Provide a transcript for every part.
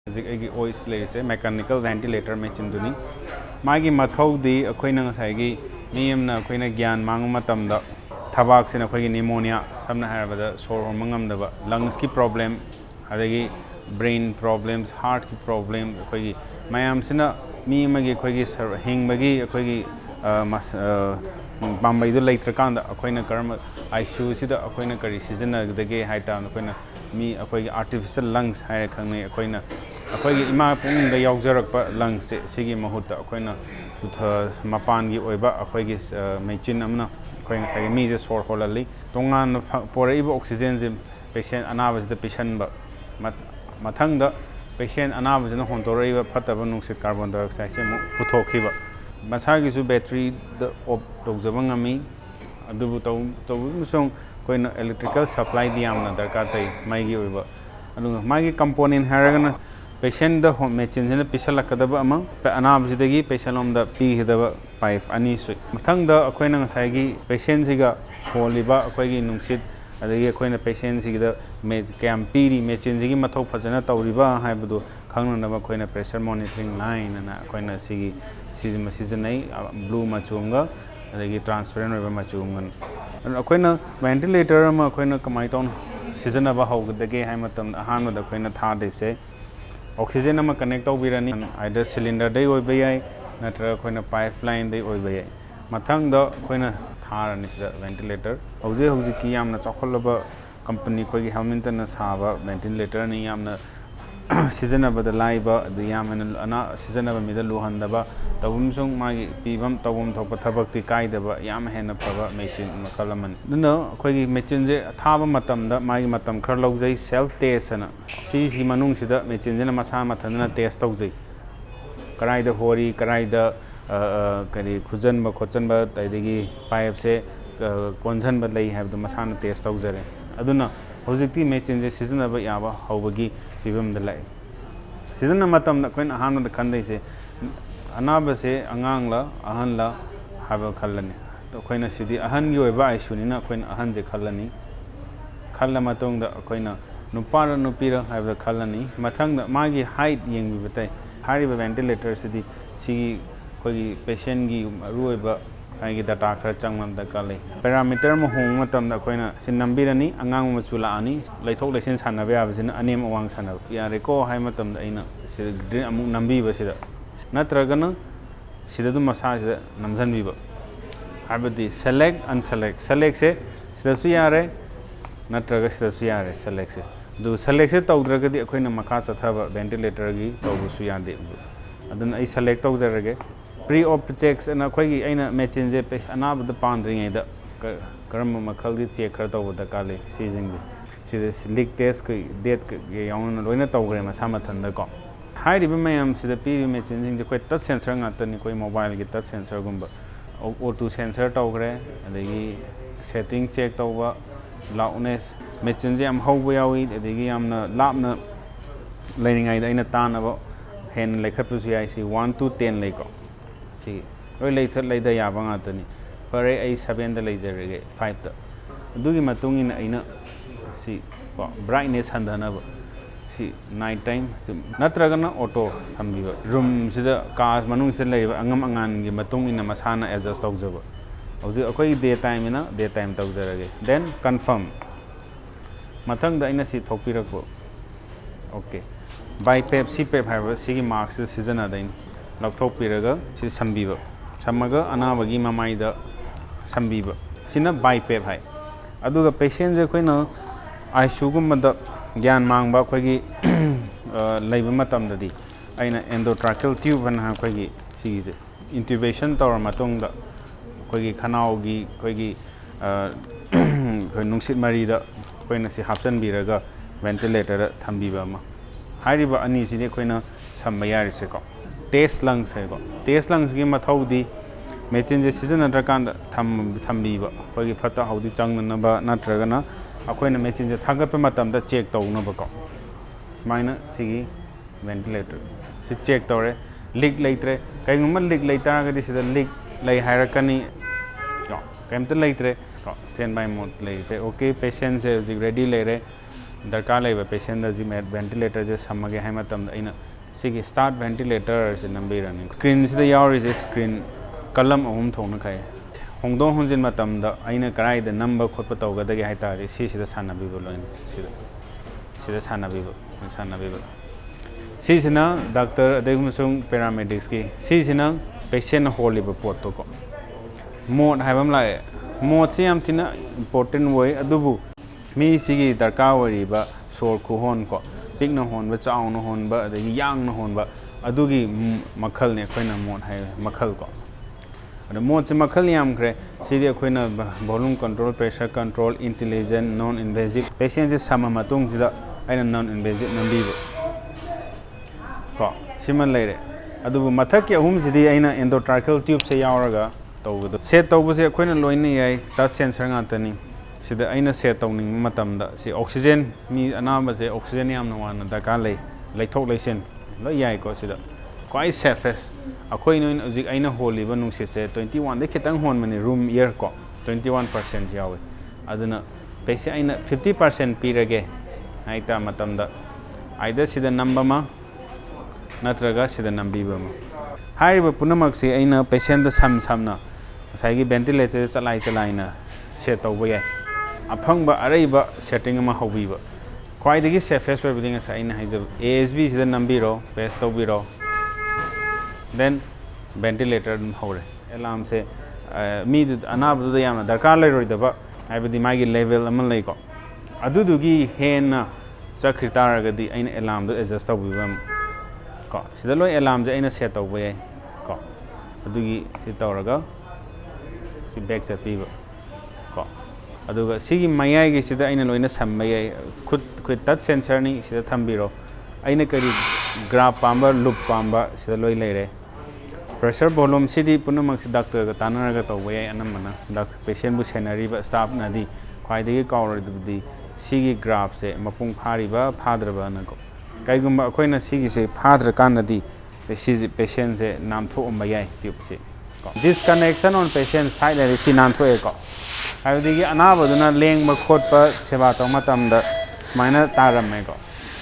Mechanical ventilator machine duni. Magi mathaudi akoina ngasai miyamna akoina gyan mangu matamda thabak sina akoigi pneumonia samna harabada sor honmangam lungs ki problem adagi brain problems heart ki problem akoigi mayam sina mi amagi akoigi hingbagi akoigi Bambai du leitrikanda akoina karma ICU sida akoina kari sizinagdage haita akoina mi akoigi artificial lungs haira khangnei akoina akoigi ima pungda yaujaraakpa lungs se sigi mahutta akoina mapangi oiba akoigi machine amna akoina ngasai mi je sor holali tongan poraiba oxygen je patient anabasida patient ba mathangda patient anabasina hontoraiba phataba nungsit carbon dioxide se mu puthokhiba masagi battery the op tawjaba ngami adubu tawsong koina electrical supply diamna darkar tai maigi oiba adu magi component haragana patient the machine jena pisalakadaba ama anabsidagi patient omda pi hidaba pipe ani sui mathangda akoina ngasai patient siga holiba akoigi nungsit adagi akoina patient siga cam piri machine sigi mathau phajana tawriba haibadu khangnaba akoina pressure monitoring line ana akoina sigi season blue machunga adagi transparent oiba machungan akoina ventilator ama akoina kamai ton season aba hawgdage hai matam ahanada akoina thade se oxygen ama connect tawbirani either cylinder dai oiba yai natra akoina pipeline dai oiba yai mathangda akoina tharani sida ventilator hauji ki yamna chakholaba company koigi Hamilton na saba ventilator ni yamna season abada laiba the yamana ana season aba mida luhandaba tawumsung magi pibam tawum thopa thabakti kaidaba yam hena phaba machine makalaman duna akoigi machine je thaba matamda magi matam khar logjai self test ana si manung sida machine jena masa mathana test tawjai karaida hori karaida kari khujanba khochanba taidagi pipe se konjanba lei habdu masana test tawjare aduna hojikti machine je season aba yaba hawbagi fibam da lai season matam na koin ahan da khandai se anaba se angangla ahanla haba khallani to koina sidi ahan gi oiba aisuni na koin ahan je khallani khalla matong da koina nupara nupira haba khallani mathang da magi height yengbi batai hariba ventilator sidi sigi koi patient gi ruoiba ai data khara changlam da kalai parameter mo hong matam da koina sinambirani angang ma chula ani laithok lesin sanaba yabasina anem awang sanaba yare ko hai matam da aina sida amuk nambi basida natragana sida du masa sida namjanbi ba habadi select unselect select se sida su yare natraga sida su yare select se du select se tawdragadi akoina makha chathaba ventilator gi tawbu su yade aduna ai select tawjarage pre-op checks and akoigi aina machine je anabada pandring da karam makhalgi check khar tawda kale season ji leak test ki date ki yawn loina tawgre ma samathan da ko hairi bi mayam sida pi machine jing je koi touch sensor ngata ni koi mobile gi touch sensor gumba O2 sensor tawgre adagi setting check tawba loudness machine je am hawba yawi adagi amna lapna lainingai da aina tanaba hen lekhapusi ai si 1 to 10 leiko oi leitha leida yaba ngatani pare ai 7 da leizerege 5 da adugi matungin aina si brightness handana si night time natragana auto thambiba room sida cars manung se leiba angam angan gi matungin masana adjust tawjaba hoji akoi day time ina day time tawjarage then confirm mathang da aina si thokpirakbo okay by pep si pep haiba sigi marks season adain Laptopiraga, she sambiba. Samaga, anabagi mamaida sambiba. Sina bipep high. Aduga patients a quina, I shugum the Gan Mangba Quagi labor matam the Aina endotracheal tube and Haquagi, she is intubation tower matong the Quagi Kanaugi, Quagi Nungsit Marida, Quina si Hapsan Biraga, ventilator Thambibama. Hariba Anisi Quina Sambayariseco. Test lungs hai go test lungs gi mathaudi machine je season adrakan thambiba hogi phata haudi changna ba natragana akoina machine je thagat pa matam da check tawna ba ko smaina sigi ventilator si check tawre leak leitre kai ngum leak leita ga sida leak lei hairakani yo kaimta leitre standby mode leite okay patient is ready lere दरकार लेबा patient दा जी ventilator जे सम्मगे हाय मतम अइना सिगी start ventilator से नंबीरनी screen सिदा यावरी जे screen कलम अहुम थोंना खाय होंगदों होंजिन मतम दा अइना कराय दा नंबर खोटप तौगदगे हाय तारे सिदा सानाबीबो लोइन सिदा सानाबीबो सिसिना डॉक्टर अदेगुमसुंग पैरामेडिक्स की सिसिना पेशेंट होलिबो पोटो को मोड हायबम लाए मोड से याम थिना इंपोर्टेंट वे अदुबु मी सिगी दरकार वरिबा सोर खुहोन को पिकना होनबा चाउना होनबा अदगी यांगना होनबा अदुगी मखल ने अखोइना मोड हाय मखल को अद मोड से मखल यामख्रे सिदी अखोइना volume control pressure control intelligent non invasive patient से सम मतुंग सिदा आइना नॉन इन्वेजिव नंबीबो को सिमन लेरे अदुबु मथक के अहुम सिदी आइना एंडोट्राकियल ट्यूब से यावरगा तौबदो सेट तौबसे अखोइना लोइना याय टच सेंसर गातनी सिदा अइना सेट तौनिंग मतमदा सि ऑक्सीजन मी अनाबसे ऑक्सीजन यामना वाना दरकार लैथोक लैसेन लो याय को सिदा क्वाइ सेफेस्ट अखोइ नोइन उजिक अइना होलिबा नुंसिसे 21 दे खितंग होनमनि रूम एयर को 21% यावे अदुना पेसे अइना 50% पीरगे हाइता मतमदा आइदा सिदा नंबमा नत्रगा सिदा नंबीबमा हाइबा पुनमक्सी अइना पेशेंट समना साइगी वेंटिलेटर चलाइना सेट तौबा याय अफंग अरब सेटिंग हौबीब ख्वाइदगी सेफेस्ट ओइबदि अइना हाइजब ASB सिदा नंबीरो पेस्ट तौबीरो देन वेंटिलेटर हौरे एलार्म से मी अनाबदुदा यामना दरकार लेरोइदबा हाइबदि मागी लेवल अमा लैको अदुदुगी हेन्ना चखरि तारगदि अइना एलार्म दो एडजस्ट तौबीबम को सिदा लोइ एलार्म जे अइना सेट तौबा याय को अदुगी सि तौरगा सि बैक चपीब को अदुगा सिगी मयाइगी सिदा अइना लोइना सम्मा याय खुद टच सेंसर नि सिदा थंबीरो अइना करी ग्राफ पांबा लूप पांबा सिदा लोइ लेरे प्रेशर वॉल्यूम सिदी पुनमक सि डॉक्टर का तानरगा तौबा याय अनमना डॉक्टर पेशेंट बु सेनरीबा स्टाफ नदी ख्वाइदगी काउरदुदी सिगी ग्राफ से मपुंग फारिबा फाद्रबा नको कईगुंबा अखोइना सिगी से फाद्र कानदी सिजी पेशेंट से नामथोअम्बा याय ट्यूब से डिस्कनेक्शन ऑन पेशेंट साइड ले सि नामथोए को हाइबदगी अनाबदुना लेंगबा खोटपा सेवा तौ मतमदा स्माइना तारमे को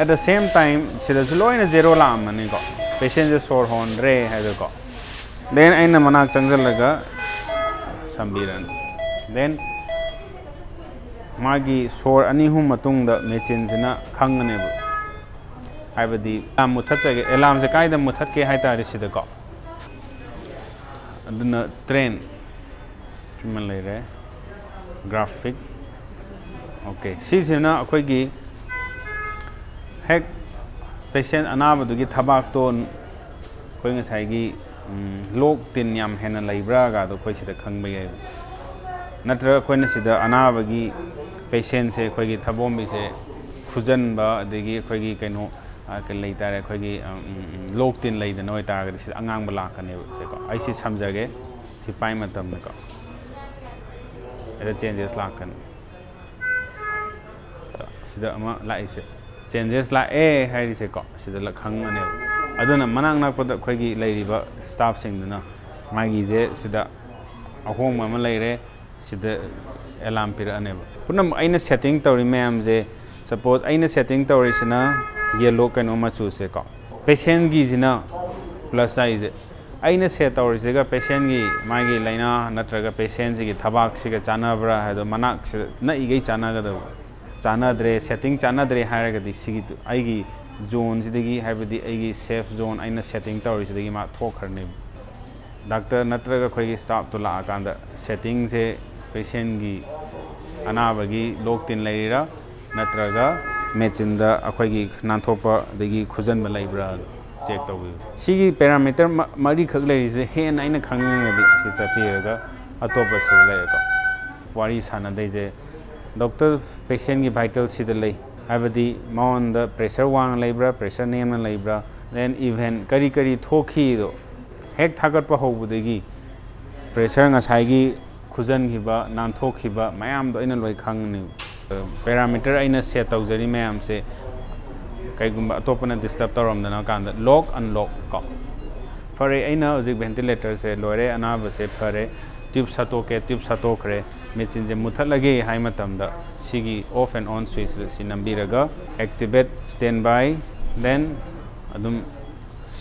एट द सेम टाइम सिदा लोइना जेरो लामनी को पेशेंट जे सोर होनरे हाइबे को देन अइना मनाक चंगजलगा संबीरन देन मागी सोर अनिहु मतुंगदा मेचिन सिना खंगनेबो हाइबदी लाम मुथचगे एलार्म से कायदा मुथके हाइतारे सिदा को अदुना ट्रेन मन लेरे ग्राफिक ओके सिसिना अखोइगी हेक पेशेंट अनाबदुगी थबाक तो अखोइ ngसाइगी लोक तिन याम हेना लैब्रा गा दो अखोइ सिदा खंगबा याय नत्र अखोइना सिदा अनाबगी पेशेंट से अखोइगी थबोंबी से खुजनबा अदगी अखोइगी कैनो के लेतारे अखोइगी लोक तिन लैदना ओइ तारगदि सिदा अंगांगबा लाकनेबो सेको आइसि समझगे सि पाइ मतम को चेंजेस लाकन सिदा अमा लाइसे चेंजेस लाए हाइरिसे को सिदा लखंगने अदुना मनांग नाकपद अखोइगी लैरिबा स्टाफ सिंगदना मागी जे सिदा अहोंग अमा लैरे सिदा एलार्म पिरअनेबो पुनम अइना सेटिंग तौरि मैम जे सपोज अइना सेटिंग तौरिसिना येलो कैनो मचू से को पेशेंट की जिना प्लस साइज अइना सेट तौरिसेगा पेशेंट की मागी लाइना नत्रगा पेशेंट की थबाक सिगा चानाब्रा हादो मनाक से नइगै चानागदो चानाद्रे सेटिंग चानाद्रे हारगदि सिगी आइगी जोन सिदगी हाइबदि आइगी सेफ जोन अइना सेटिंग तौरिसिदगी मा थोखरने डॉक्टर नत्रगा खोइगी स्टाफ तो लाकांदा सेटिंग से पेशेंट की अनाबगी लोक तिन लैरा नत्रगा मेचिंदा अखोइगी नांथोपा दगी खुजन बलाइब्रा चेक तौबी सिगी पैरामीटर मरी खक लैरिसे हेन अइना खंगंगदि सि चपीरगा अतोपा से लैको वारी साना दैजे डॉक्टर पेशेंट की वाइटल सिदा लै हाइबदि माउन द प्रेशर वांग लैब्रा प्रेशर नेमना लैब्रा देन इवेंट करी करी थोखी दो हेक थागटपा हौबदगी प्रेशर ngसाइगी खुजनखिबा नांथोखिबा मयाम दो अइना लोइ खंगनि पैरामीटर अइना सेट तौजरी मैम से कईगुंबा अतोपना डिस्टर्ब तौरमदना कांदा लॉक अनलॉक को फरे अइना हजिक वेंटिलेटर से लोरे अनाब से फरे tube satoke tube satokre machine je muthalage hai matamda sigi off and on switch si nambiraga activate standby then adum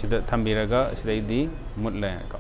sida thambiraga sidaidi mutle ka